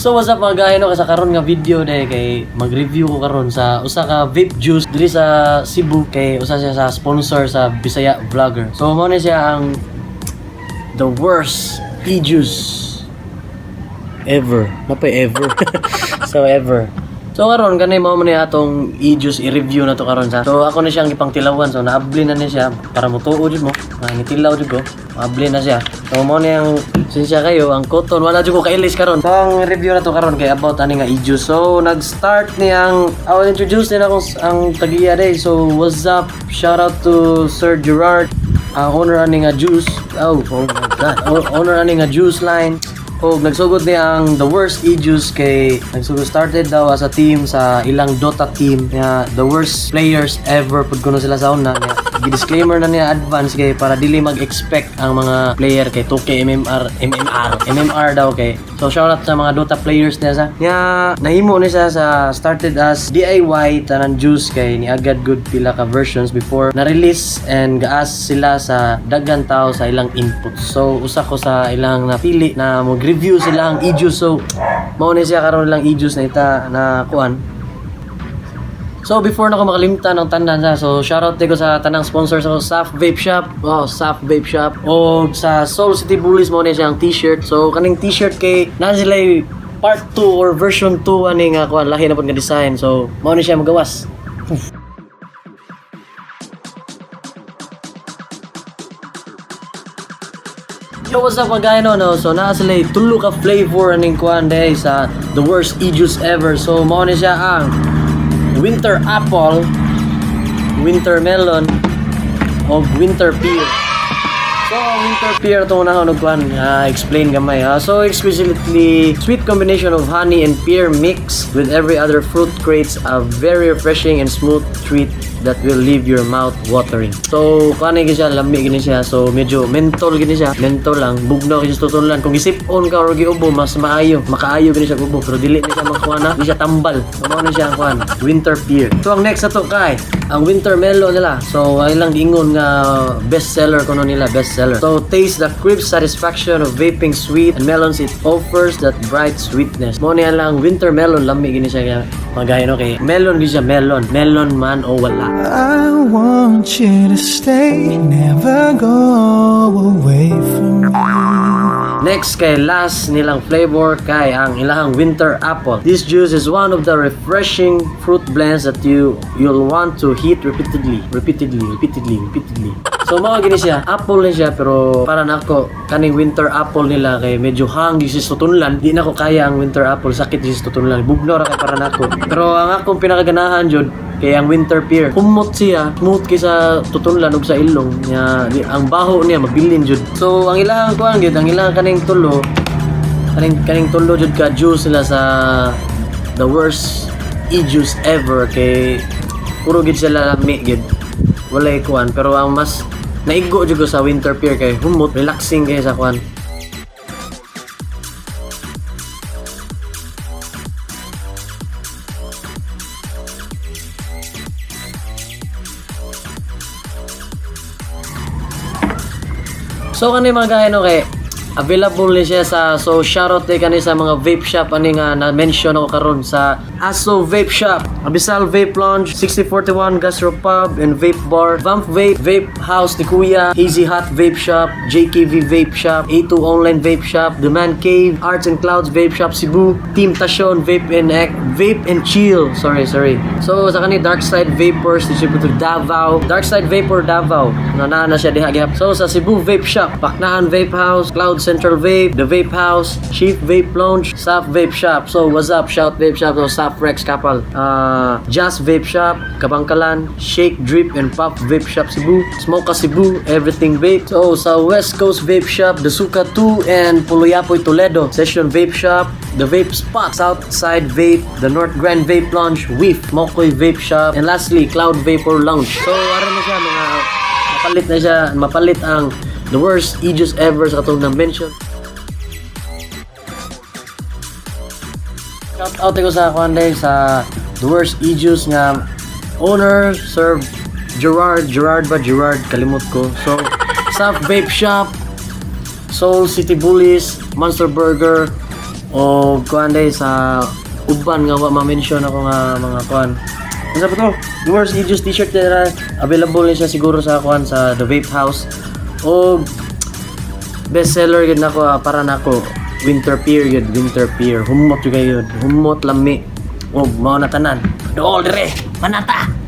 So what's up mga guys, no? Sa karon nga video dahil kay mag-review ko karon sa usa ka vape juice diri sa Cebu kay usa siya sa sponsor sa Bisaya vlogger. So mo na siya ang the worst Ejuice ever. Napay ever. So ever. So karon kanay mao man ni atong Ejuice i-review na to karon sa. So ako na siyang ipang tilawan, so naabli na niya siya para motuo jud mo. Ngitilaw jud ko. Abli na siya. So mo na yung sinsya kayo ang cotton wala jud ko kailis karon. So ang review na to karon kay about ani nga Ejuice. So nag-start ni ang I'll introduce nila akong ang tagiya day. So what's up? Shout out to Sir Gerard, owner ani nga juice. Oh my god. Owner ani nga juice line. O nagsugod ni ang the worst Ejuice kay nagsugod started daw as a team sa ilang Dota team nga the worst players ever pud kuno sila sa una nga disclaimer na niya advance kay para dili mag-expect ang mga player kay 2K MMR daw kay so shout out sa mga Dota players niya sa nga nahimo ni siya sa started as DIY tanan juice kay niagad good pila ka versions before na release and gaas sila sa daghan tao sa ilang input so usa ko sa ilang napili na review sila ang Ejuice. So mao ni siya karon lang Ejuice na ita na kuan. So before na ko makalimtan ng tanan sa so shoutout ko sa tanang sponsors sa Saf Vape Shop. Saf Vape Shop o sa Soul City Bullies mao ni siya ang t-shirt. So kaning t-shirt kay na sila part 2 or version 2 ani nga kuan lahi na pud nga design. So mao ni siya magawas. Yo, what's up mga guys, no? So naa sila tulo ka flavor aning kuan day sa the worst Ejuice ever. So mao ni siya ang winter apple, winter melon, o winter pear. So winter pear to na ako kuan explain gamay ha. So explicitly sweet combination of honey and pear mixed with every other fruit creates a very refreshing and smooth treat that will leave your mouth watering. So kanay gid siya lami gini siya. So medyo mentol gini siya. Mentol lang bugnaw gid tutulan. Kung isip-on ka or giubo mas maayo. Makaayo gini siya ubo pero dili ni siya magkuana. Di siya tambal. So mao ni siya ang kuan winter pear. So ang next ato kay ang winter melon nila. So ay lang giingon nga best seller kuno nila best seller. So taste the crisp satisfaction of vaping sweet and melons it offers that bright sweetness. Mao ni lang winter melon lami gini siya magayon kay melon gid siya melon man o wala. I want you to stay, never go away from me. Next kay last nilang flavor kay ang ilahang winter apple. This juice is one of the refreshing fruit blends that you'll want to heat repeatedly. So mao gini siya, apple ni siya pero para nako kaning winter apple nila kay medyo hang gisis tutunlan. Di na ko kaya ang winter apple, sakit gisis tutunlan. Bugno ra kay para nako. Pero ang akong pinakaganahan jud kay ang winter pear. Humot siya, smooth kaysa tutunlan ug sa ilong niya. Ang baho niya mabilin jud. So ang ilang kuan gyud, ang ilang kaning tulo jud ka juice sila sa the worst Ejuice ever kay puro gid sila lami gid. Walay kuan pero ang mas naigo jud ko sa winter pear kay humot, relaxing kay sa kuan. So kanay mga guys no kay available ni siya sa so shoutout kay kani sa mga vape shop ani nga na mention ako karon sa Aso Vape Shop, Abyssal Vape Lounge, 6041 Gastropub and Vape Bar, Vamp Vape, Vape House ni Kuya, Easy Hot Vape Shop, JKV Vape Shop, A2 Online Vape Shop, The Man Cave, Arts and Clouds Vape Shop Cebu, Team Tasyon Vape and Chill. Sorry. So sa kani Dark Side Vapers distributor Davao, Dark Side Vapor Davao. Na siya diha gihap. So sa Cebu Vape Shop, Paknahan Vape House, Cloud Central Vape, The Vape House, Chief Vape Lounge, Saf Vape Shop. So what's up? Shout Vape Shop, so Saf Rex Kapal, Just Vape Shop, Kabangkalan, Shake Drip and Pop Vape Shop Cebu, Smoka Cebu, Everything Vape. So sa West Coast Vape Shop, The Suka 2 and Puluyapoy Toledo, Session Vape Shop, The Vape Spot, Southside Vape, The North Grand Vape Lounge, Whiff, Mokoy Vape Shop, and lastly Cloud Vapor Lounge. So aron na siya mga mapalit ang the worst Ejuice ever sa katong na-mention. Shout out ko sa kuanday sa the worst Ejuice nga owner Sir Gerard kalimot ko. So Saf Vape Shop, Soul City Bullies, Monster Burger, O kuan day sa uban nga wa ma-mention ako nga mga kuan. Ano ba to? Viewers, Ejuice t-shirt na available ni siya siguro sa kuan sa The Vape House. O best seller gid nako para nako winter period, winter peer. Humot jud kayo. Humot lami. O mao na tanan. Dool dire. Manata.